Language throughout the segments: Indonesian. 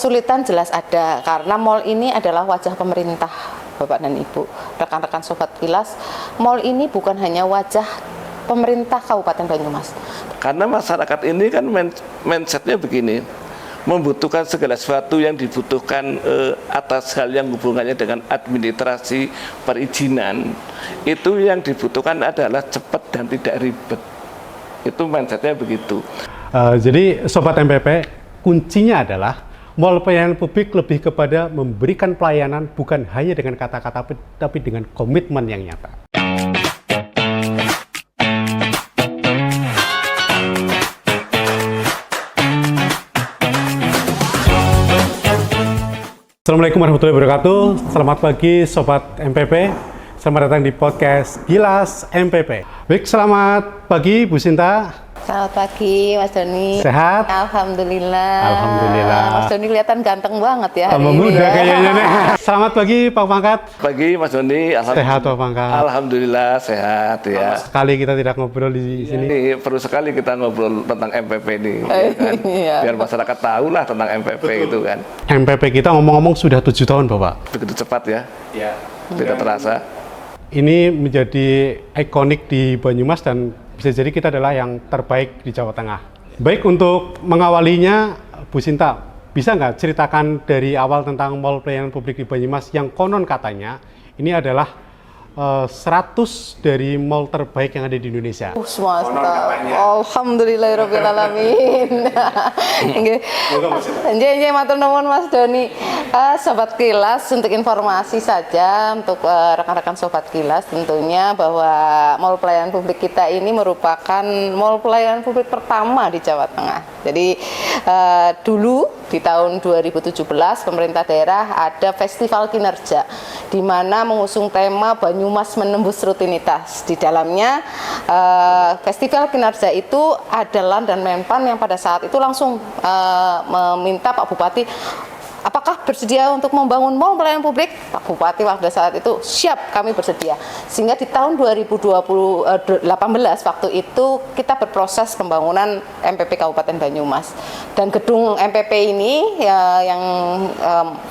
Kesulitan jelas ada, karena mall ini adalah wajah pemerintah, Bapak dan Ibu, rekan-rekan Sobat Kilas. Mall ini bukan hanya wajah pemerintah Kabupaten Banyumas. Karena masyarakat ini kan mindsetnya begini, membutuhkan segala sesuatu yang dibutuhkan atas hal yang hubungannya dengan administrasi perizinan. Itu yang dibutuhkan adalah cepat dan tidak ribet. Itu mindsetnya begitu. Jadi Sobat MPP, kuncinya adalah mall pelayanan publik lebih kepada memberikan pelayanan bukan hanya dengan kata-kata tapi dengan komitmen yang nyata. Assalamualaikum warahmatullahi wabarakatuh. Selamat pagi Sobat MPP. Selamat datang di podcast Kilas MPP. Baik, selamat pagi Bu Sinta. Selamat pagi Mas Doni. Sehat? Alhamdulillah. Alhamdulillah. Mas Doni kelihatan ganteng banget ya hari Tambah ini muda ya. kayaknya nih. Selamat pagi Pak Pangkat. Pagi Mas Doni, Sehat Pak Pangkat. Alhamdulillah sehat ya. Sekali kita tidak ngobrol di sini. Ini perlu sekali kita ngobrol tentang MPP ini, ya kan? Iya. Biar masyarakat tahu lah tentang MPP itu kan. MPP kita ngomong-ngomong sudah 7 tahun Bapak. Begitu cepat ya, tidak terasa. Ini menjadi ikonik di Banyumas dan bisa jadi kita adalah yang terbaik di Jawa Tengah. Baik, untuk mengawalinya Bu Sinta, bisa nggak ceritakan dari awal tentang mall pelayanan publik di Banyumas yang konon katanya ini adalah 100 dari mall terbaik yang ada di Indonesia. Semesta. Alhamdulillahirobbilalamin. Nggih, matur nuwun Mas Doni. Sobat Kilas, untuk informasi saja untuk rekan-rekan Sobat Kilas tentunya bahwa mall pelayanan publik kita ini merupakan mall pelayanan publik pertama di Jawa Tengah. Jadi dulu di tahun 2017 pemerintah daerah ada festival kinerja di mana mengusung tema Banyumas menembus rutinitas. Di dalamnya festival kinerja itu adalah dan Menpan yang pada saat itu langsung meminta Pak Bupati apakah bersedia untuk membangun mall pelayanan publik? Pak Bupati pada saat itu siap, kami bersedia. Sehingga di tahun 2018 waktu itu kita berproses pembangunan MPP Kabupaten Banyumas. Dan gedung MPP ini ya, yang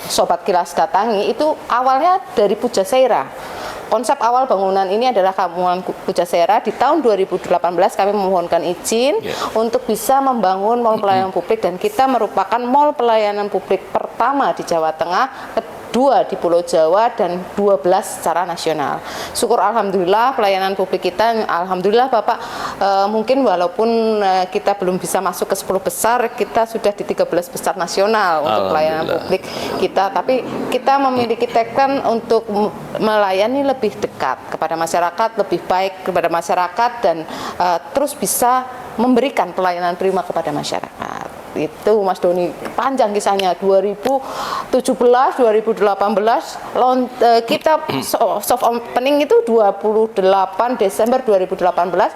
Sobat Kilas datangi itu awalnya dari Pujasera. Konsep awal bangunan ini adalah Kampungan Pujasera. Di tahun 2018 kami memohonkan izin untuk bisa membangun mall pelayanan publik dan kita merupakan mall pelayanan publik pertama di Jawa Tengah, kedua di Pulau Jawa dan 12 secara nasional. Syukur alhamdulillah pelayanan publik kita, alhamdulillah Bapak, mungkin walaupun kita belum bisa masuk ke 10 besar, kita sudah di 13 besar nasional untuk pelayanan publik kita, tapi kita memiliki tekad untuk melayani lebih dekat kepada masyarakat, lebih baik kepada masyarakat dan terus bisa memberikan pelayanan prima kepada masyarakat. Itu Mas Doni, panjang kisahnya. 2017, 2018 kita soft opening itu 28 Desember 2018,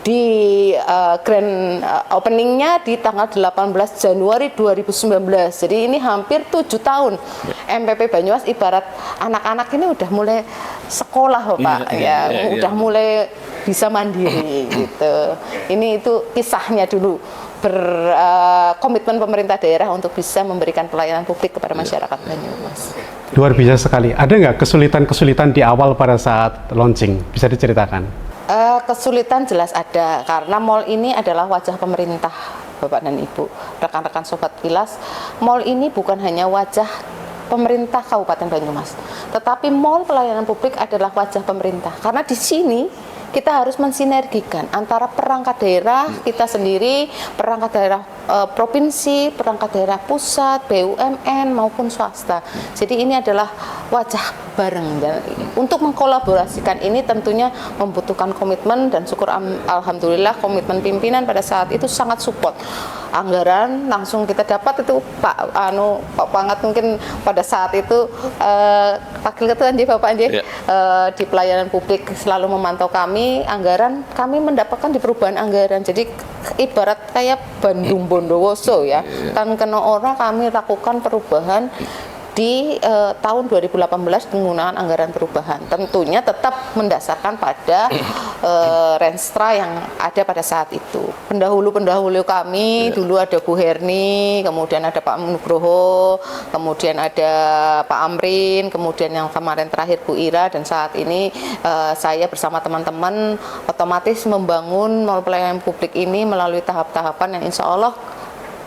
di grand openingnya di tanggal 18 Januari 2019. Jadi ini hampir 7 tahun. MPP Banyumas ibarat anak-anak ini udah mulai sekolah Pak, udah mulai bisa mandiri gitu. Ini itu kisahnya dulu. Berkomitmen pemerintah daerah untuk bisa memberikan pelayanan publik kepada masyarakat Banyumas. Luar biasa sekali. Ada nggak kesulitan-kesulitan di awal pada saat launching? Bisa diceritakan? Kesulitan jelas ada, karena mall ini adalah wajah pemerintah, Bapak dan Ibu, rekan-rekan Sobat Kilas. Mall ini bukan hanya wajah pemerintah Kabupaten Banyumas, tetapi mall pelayanan publik adalah wajah pemerintah. Karena di sini kita harus mensinergikan antara perangkat daerah kita sendiri, perangkat daerah provinsi, perangkat daerah pusat, BUMN maupun swasta. Jadi ini adalah wajah bareng. Dan untuk mengkolaborasikan ini tentunya membutuhkan komitmen dan syukur alhamdulillah komitmen pimpinan pada saat itu sangat support. Anggaran langsung kita dapat itu Pak Pangkat mungkin pada saat itu Wakil Ketua Bapak di pelayanan publik selalu memantau kami, anggaran kami mendapatkan di perubahan anggaran. Jadi ibarat kayak Bandung Bondowoso ya, kan kena orang kami lakukan perubahan di tahun 2018 penggunaan anggaran perubahan. Tentunya tetap mendasarkan pada renstra yang ada pada saat itu. Pendahulu-pendahulu kami, dulu ada Bu Herni, kemudian ada Pak Nugroho, kemudian ada Pak Amrin, kemudian yang kemarin terakhir Bu Ira, dan saat ini saya bersama teman-teman otomatis membangun mall pelayanan publik ini melalui tahap-tahapan yang insya Allah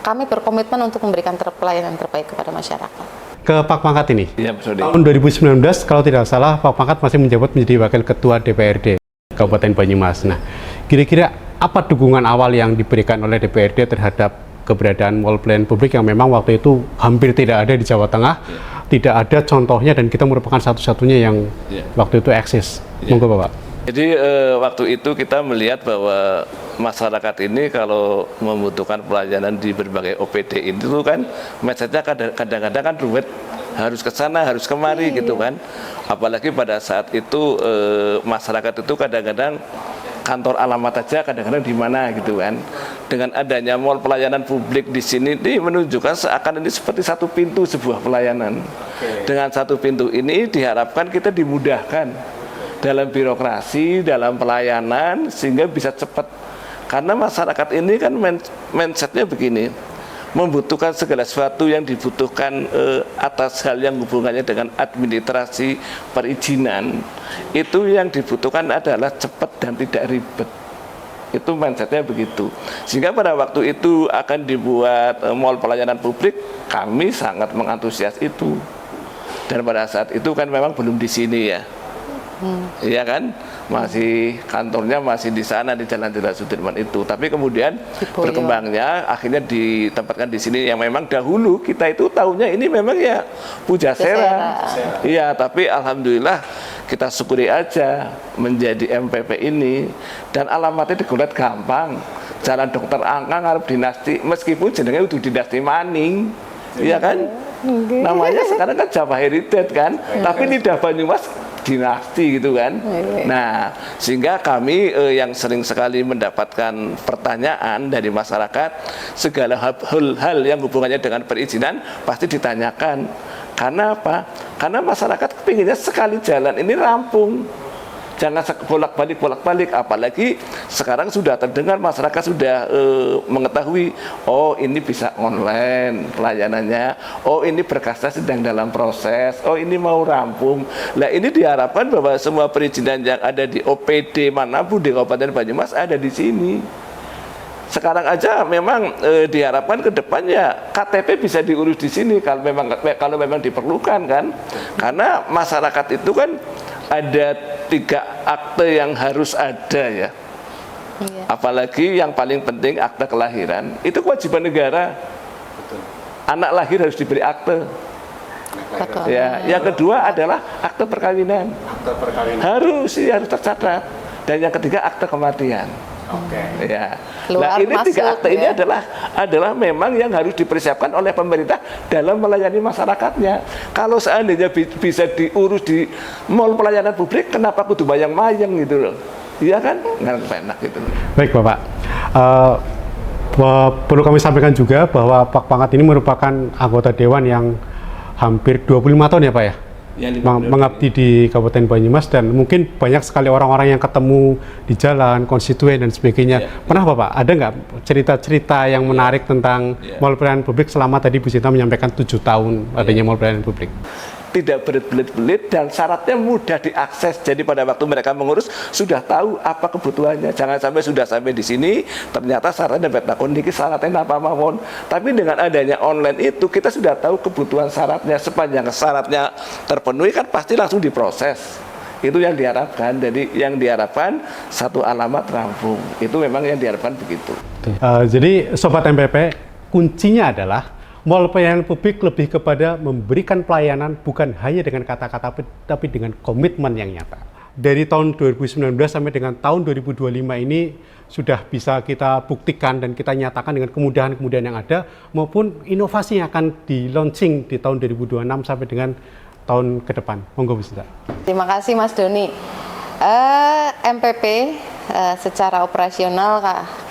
kami berkomitmen untuk memberikan pelayanan terbaik kepada masyarakat. Ke Pak Pangkat ini. Ya, Mas Doni. Tahun 2019 kalau tidak salah Pak Pangkat masih menjabat menjadi Wakil Ketua DPRD Kabupaten Banyumas. Nah, kira-kira apa dukungan awal yang diberikan oleh DPRD terhadap keberadaan mall pelayanan publik yang memang waktu itu hampir tidak ada di Jawa Tengah, tidak ada contohnya, dan kita merupakan satu-satunya yang waktu itu eksis. Monggo Bapak. Jadi waktu itu kita melihat bahwa masyarakat ini kalau membutuhkan pelayanan di berbagai OPD itu kan mindsetnya kadang-kadang kan ruwet, harus ke sana, harus kemari gitu kan. Apalagi pada saat itu masyarakat itu kadang-kadang kantor alamat aja kadang-kadang di mana gitu kan. Dengan adanya mall pelayanan publik di sini ini menunjukkan seakan ini seperti satu pintu sebuah pelayanan. Dengan satu pintu ini diharapkan kita dimudahkan dalam birokrasi, dalam pelayanan, sehingga bisa cepat. Karena masyarakat ini kan mindsetnya begini, membutuhkan segala sesuatu yang dibutuhkan atas hal yang hubungannya dengan administrasi perizinan, itu yang dibutuhkan adalah cepat dan tidak ribet. Itu mindsetnya begitu. Sehingga pada waktu itu akan dibuat mall pelayanan publik, kami sangat mengantusias itu. Dan pada saat itu kan memang belum di sini ya. Iya kan, masih kantornya masih di sana di Jalan Jenderal Sudirman itu. Tapi kemudian berkembangnya akhirnya ditempatkan di sini yang memang dahulu kita itu tahunya ini memang ya Pujasera. Iya, tapi alhamdulillah kita syukuri aja menjadi MPP ini, dan alamatnya digulet gampang. Jalan Dr. Angka ngarep dinasti, meskipun jenenge udah dinasti Maning. Iya kan? Namanya sekarang kan Java Heritage kan, tapi lidah Banyumas dinasti gitu kan. Nah, sehingga kami yang sering sekali mendapatkan pertanyaan dari masyarakat, segala hal yang hubungannya dengan perizinan pasti ditanyakan. Karena apa? Karena masyarakat kepinginnya sekali jalan ini rampung, jangan bolak-balik, apalagi sekarang sudah terdengar masyarakat sudah mengetahui, oh ini bisa online pelayanannya, oh ini berkasnya sedang dalam proses, oh ini mau rampung. Nah ini diharapkan bahwa semua perizinan yang ada di OPD manapun di Kabupaten Banyumas ada di sini. Sekarang aja memang diharapkan ke depannya KTP bisa diurus di sini kalau memang diperlukan kan, karena masyarakat itu kan ada 3 akte yang harus ada ya. Apalagi yang paling penting akte kelahiran, itu kewajiban negara. Anak lahir harus diberi akte. Ya, yang kedua adalah akte perkawinan. Harus tercatat. Dan yang ketiga akte kematian. Ya. Nah, ini 3 akte ini adalah memang yang harus dipersiapkan oleh pemerintah dalam melayani masyarakatnya. Kalau seandainya bisa diurus di mall pelayanan publik, kenapa kudu mayang-mayang gitu loh? Iya kan? Nggak enak gitu. Baik Bapak, perlu kami sampaikan juga bahwa Pak Pangkat ini merupakan anggota Dewan yang hampir 25 tahun ya Pak ya? Mengabdi di Kabupaten Banyumas, dan mungkin banyak sekali orang-orang yang ketemu di jalan, konstituen dan sebagainya. Pernah Bapak, ada nggak cerita-cerita yang menarik tentang mall pelayanan publik selama tadi Bu Sinta menyampaikan 7 tahun adanya mall pelayanan publik? Tidak berbelit-belit dan syaratnya mudah diakses. Jadi pada waktu mereka mengurus sudah tahu apa kebutuhannya. Jangan sampai sudah sampai di sini ternyata syaratnya dapat takon niki syaratnya apa mawon. Tapi dengan adanya online itu kita sudah tahu kebutuhan syaratnya. Sepanjang syaratnya terpenuhi kan pasti langsung diproses. Itu yang diharapkan. Jadi yang diharapkan satu alamat rampung. Itu memang yang diharapkan begitu. Jadi Sobat MPP, kuncinya adalah mall pelayanan publik lebih kepada memberikan pelayanan bukan hanya dengan kata-kata, tapi dengan komitmen yang nyata. Dari tahun 2019 sampai dengan tahun 2025 ini sudah bisa kita buktikan dan kita nyatakan dengan kemudahan-kemudahan yang ada maupun inovasi yang akan di-launching di tahun 2026 sampai dengan tahun ke depan. Monggo Bu Sinta. Terima kasih Mas Doni. MPP secara operasional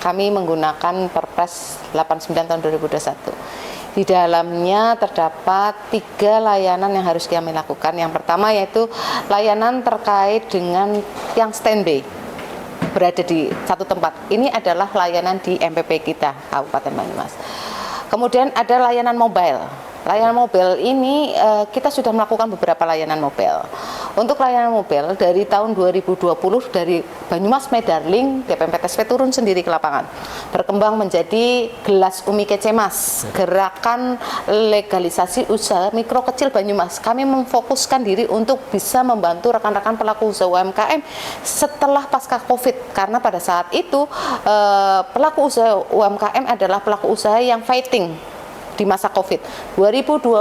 kami menggunakan Perpres 89 tahun 2021. Di dalamnya terdapat 3 layanan yang harus kami lakukan. Yang pertama yaitu layanan terkait dengan yang standby, berada di satu tempat. Ini adalah layanan di MPP kita, Kabupaten Banyumas. Kemudian ada layanan mobile. Layanan mobile ini kita sudah melakukan beberapa layanan mobile. Untuk layanan mobile dari tahun 2020 dari Banyumas Medarling, DPMPTSP turun sendiri ke lapangan. Berkembang menjadi Gelas Umi Kece Mas, gerakan legalisasi usaha mikro kecil Banyumas. Kami memfokuskan diri untuk bisa membantu rekan-rekan pelaku usaha UMKM setelah pasca Covid, karena pada saat itu pelaku usaha UMKM adalah pelaku usaha yang fighting di masa Covid 2020.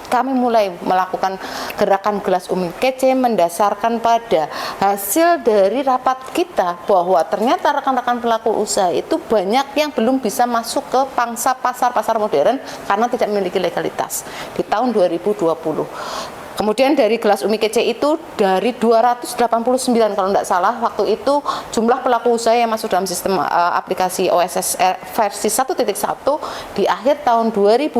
Kami mulai melakukan gerakan Gelas Umi Kece mendasarkan pada hasil dari rapat kita bahwa ternyata rekan-rekan pelaku usaha itu banyak yang belum bisa masuk ke pangsa pasar modern karena tidak memiliki legalitas di tahun 2020. Kemudian dari Gelas Umi Kece itu dari 289 kalau tidak salah waktu itu jumlah pelaku usaha yang masuk dalam sistem aplikasi OSS versi 1.1 di akhir tahun 2020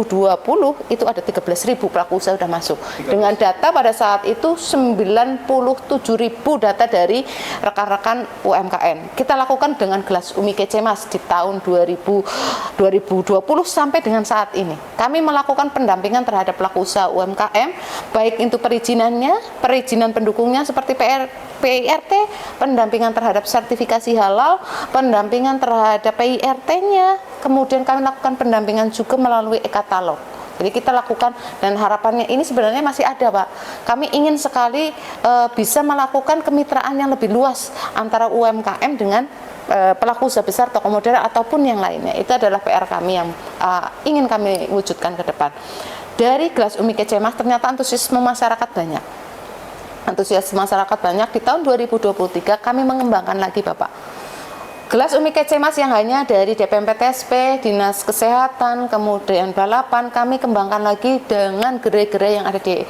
itu ada 13.000 pelaku usaha sudah masuk. Dengan data pada saat itu 97.000 data dari rekan-rekan UMKM. Kita lakukan dengan Gelas Umi Kece Mas di tahun 2020 sampai dengan saat ini. Kami melakukan pendampingan terhadap pelaku usaha UMKM baik untuk perizinan pendukungnya seperti PIRT, pendampingan terhadap sertifikasi halal, pendampingan terhadap PIRT-nya, kemudian kami lakukan pendampingan juga melalui e-katalog. Jadi kita lakukan dan harapannya ini sebenarnya masih ada, Pak. Kami ingin sekali bisa melakukan kemitraan yang lebih luas antara UMKM dengan pelaku usaha besar, toko modern ataupun yang lainnya. Itu adalah PR kami yang ingin kami wujudkan ke depan. Dari Gelas Umi Kece Mas ternyata antusiasme masyarakat banyak. Antusiasme masyarakat banyak. Di tahun 2023 kami mengembangkan lagi, Bapak. Gelas Umi Kece Mas yang hanya dari DPMPTSP, Dinas Kesehatan, kemudian balapan, kami kembangkan lagi dengan gerai-gerai yang ada di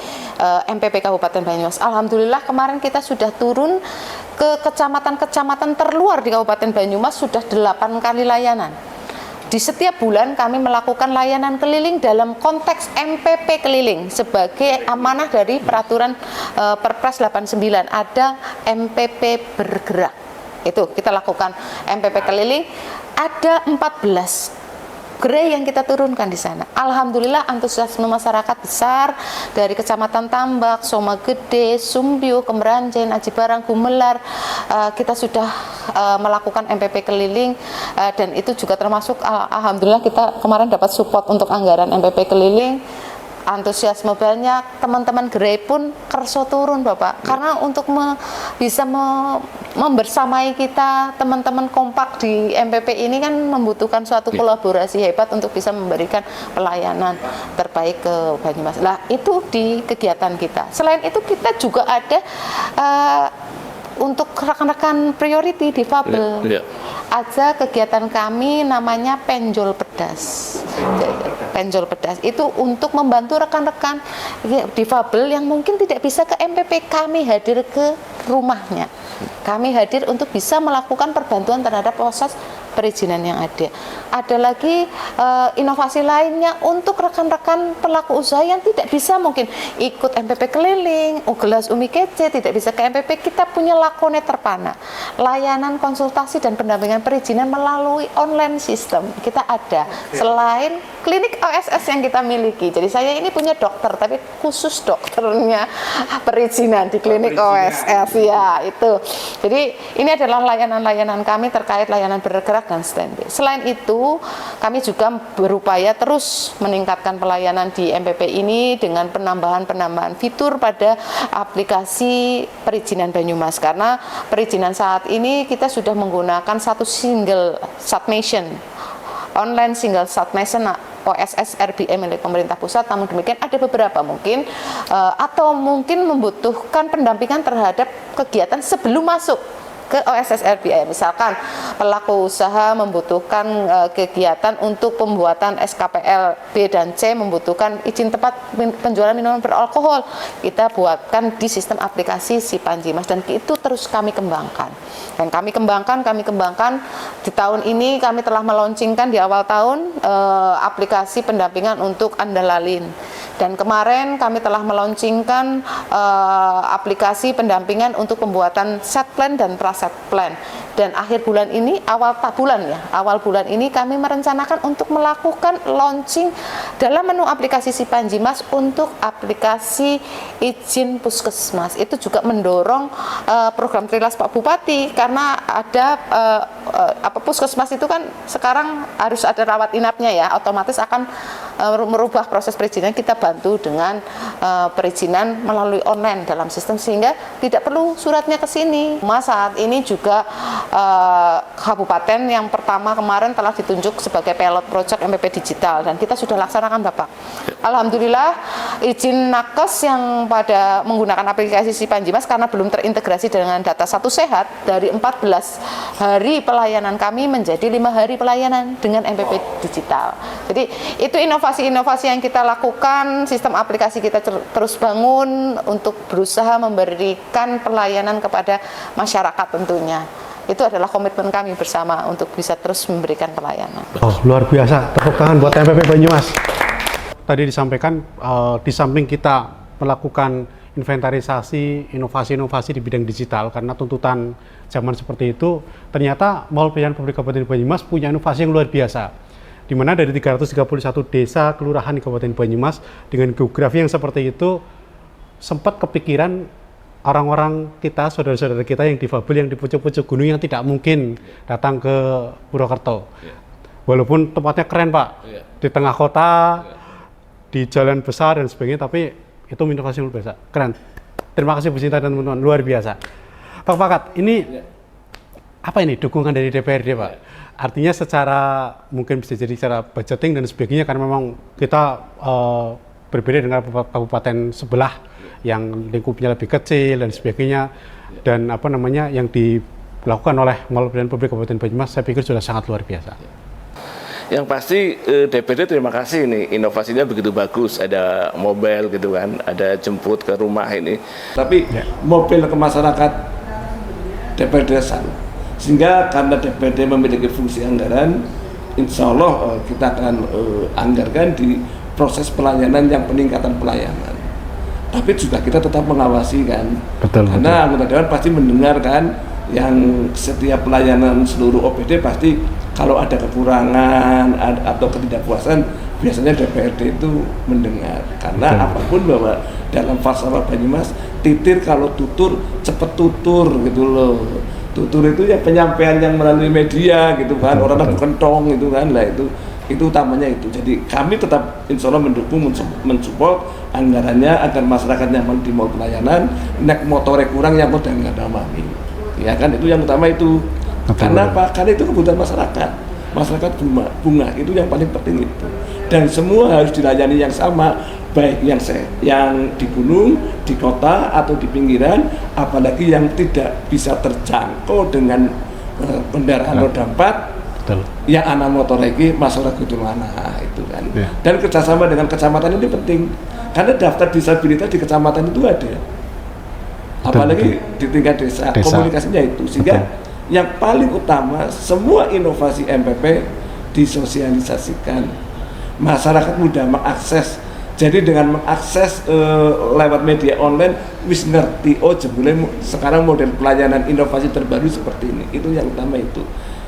MPP Kabupaten Banyumas. Alhamdulillah kemarin kita sudah turun ke kecamatan-kecamatan terluar di Kabupaten Banyumas, sudah 8 kali layanan. Di setiap bulan kami melakukan layanan keliling dalam konteks MPP keliling sebagai amanah dari peraturan Perpres 89, ada MPP bergerak. Itu kita lakukan MPP keliling, ada 14 gerai yang kita turunkan di sana. Alhamdulillah antusiasme masyarakat besar dari Kecamatan Tambak, Soma Gede, Sumbiu, Kemeranjen, Aji Barang, Gumelar. Kita sudah melakukan MPP keliling dan itu juga termasuk alhamdulillah kita kemarin dapat support untuk anggaran MPP keliling. Antusiasme banyak, teman-teman gerai pun kerso turun, Bapak, karena untuk bisa membersamai kita, teman-teman kompak di MPP ini kan membutuhkan suatu kolaborasi hebat untuk bisa memberikan pelayanan terbaik ke Banyumas. Nah, itu di kegiatan kita. Selain itu kita juga ada untuk rekan-rekan priority difabel. Ada kegiatan kami namanya Penjol Pedas. Penjol Pedas itu untuk membantu rekan-rekan difabel yang mungkin tidak bisa ke MPP, kami hadir ke rumahnya. Kami hadir untuk bisa melakukan perbantuan terhadap proses perizinan yang ada. Ada lagi inovasi lainnya untuk rekan-rekan pelaku usaha yang tidak bisa mungkin ikut MPP keliling, Gelas Umi Kece, tidak bisa ke MPP, kita punya Lakone Terpana. Layanan konsultasi dan pendampingan perizinan melalui online system. Kita ada selain klinik OSS yang kita miliki. Jadi saya ini punya dokter tapi khusus dokternya perizinan di klinik OSS ya itu. Jadi ini adalah layanan-layanan kami terkait layanan bergerak dan standby. Selain itu, kami juga berupaya terus meningkatkan pelayanan di MPP ini dengan penambahan fitur pada aplikasi perizinan Banyumas, karena perizinan saat ini kita sudah menggunakan satu single submission, online single submission OSS RBM milik pemerintah pusat. Namun demikian ada beberapa mungkin atau mungkin membutuhkan pendampingan terhadap kegiatan sebelum masuk ke OSSRBI. Misalkan pelaku usaha membutuhkan kegiatan untuk pembuatan SKPL B dan C, membutuhkan izin tempat penjualan minuman beralkohol, kita buatkan di sistem aplikasi Si Panjimas, dan itu terus kami kembangkan. Dan kami kembangkan di tahun ini kami telah meluncurkan di awal tahun aplikasi pendampingan untuk Andalalin. Dan kemarin kami telah meluncurkan aplikasi pendampingan untuk pembuatan set plan dan praset plan. Dan akhir bulan ini, awal bulan ini kami merencanakan untuk melakukan launching dalam menu aplikasi Si Panjimas untuk aplikasi izin puskesmas. Itu juga mendorong program Trilas Pak Bupati, karena ada puskesmas itu kan sekarang harus ada rawat inapnya ya, otomatis akan merubah proses perizinan. Kita bantu dengan perizinan melalui online dalam sistem, sehingga tidak perlu suratnya ke sini. Saat ini juga kabupaten yang pertama kemarin telah ditunjuk sebagai pilot project MPP digital, dan kita sudah laksanakan Bapak. Alhamdulillah izin nakes yang pada menggunakan aplikasi Si Panjimas karena belum terintegrasi dengan data Satu Sehat, dari 14 hari pelayanan kami menjadi 5 hari pelayanan dengan MPP digital. Jadi itu inovasi-inovasi yang kita lakukan, sistem aplikasi kita terus bangun untuk berusaha memberikan pelayanan kepada masyarakat tentunya. Itu adalah komitmen kami bersama untuk bisa terus memberikan pelayanan. Oh, luar biasa. Tepuk tangan buat MPP Banyumas. Tadi disampaikan di samping kita melakukan inventarisasi inovasi-inovasi di bidang digital karena tuntutan zaman seperti itu, ternyata Mall Pelayanan Publik Kabupaten Banyumas punya inovasi yang luar biasa. Di mana dari 331 desa kelurahan di Kabupaten Banyumas dengan geografi yang seperti itu, sempat kepikiran orang-orang kita, saudara-saudara kita yang difabel, yang di pucuk-pucuk gunung yang tidak mungkin datang ke Purwokerto. Walaupun tempatnya keren Pak, di tengah kota, di jalan besar dan sebagainya, tapi itu inovasi luar biasa, keren. Terima kasih Bu Sinta dan teman-teman, luar biasa. Pak Pakat, ini apa ini dukungan dari DPRD Pak? Artinya secara mungkin bisa jadi secara budgeting dan sebagainya, karena memang kita berbeda dengan kabupaten sebelah yang lingkupnya lebih kecil dan sebagainya, dan apa namanya yang dilakukan oleh Mall Pelayanan Publik Kabupaten Banyumas, saya pikir sudah sangat luar biasa. Yang pasti DPD terima kasih nih, inovasinya begitu bagus, ada mobile gitu kan, ada jemput ke rumah ini. Tapi mobil ke masyarakat DPD salut. Sehingga karena DPD memiliki fungsi anggaran, insya Allah kita akan anggarkan di proses pelayanan yang peningkatan pelayanan. Tapi juga kita tetap mengawasi kan, karena anggota dewan pasti mendengar kan, yang setiap pelayanan seluruh OPD pasti kalau ada kekurangan atau ketidakpuasan, biasanya DPRD itu mendengar. Karena apapun bahwa dalam falsafah Banyumas, titir kalau tutur cepet tutur gitu loh. Tutur itu ya penyampaian yang melalui media gitu kan, orang bukan tong gitu kan, lah itu utamanya itu. Jadi kami tetap insya Allah mendukung, mensupport anggarannya agar masyarakat nyaman di mall pelayanan, nek motore kurang yang udah nggak ada mami. Ya kan, itu yang utama itu. Karena apa? Karena itu kebutuhan masyarakat. Masyarakat bunga itu yang paling penting itu. Dan semua harus dilayani yang sama, baik yang di gunung, di kota atau di pinggiran, apalagi yang tidak bisa terjangkau dengan kendaraan roda 4. Yang anak motor lagi masyarakat itu mana itu kan. Dan kerjasama dengan kecamatan ini penting, karena daftar disabilitas di kecamatan itu ada, apalagi di tingkat desa. Komunikasinya itu, sehingga yang paling utama semua inovasi MPP disosialisasikan, masyarakat mudah mengakses. Jadi dengan mengakses lewat media online, wis ngerti, oh jebule sekarang model pelayanan inovasi terbaru seperti ini. Itu yang utama itu.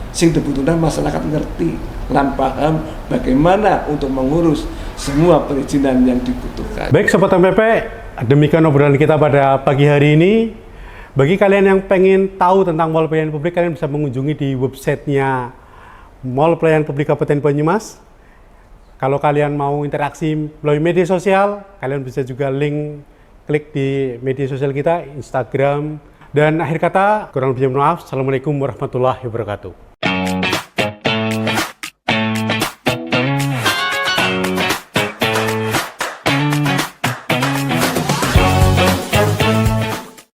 Sing dibutuhkan masyarakat ngerti lan paham bagaimana untuk mengurus semua perizinan yang dibutuhkan. Baik Sobat MPP, demikian obrolan kita pada pagi hari ini. Bagi kalian yang pengen tahu tentang Mall Pelayanan Publik, kalian bisa mengunjungi di websitenya Mall Pelayanan Publik Kabupaten Banyumas. Kalau kalian mau interaksi melalui media sosial, kalian bisa juga klik di media sosial kita, Instagram. Dan akhir kata, kurang lebih mohon maaf. Assalamualaikum warahmatullahi wabarakatuh.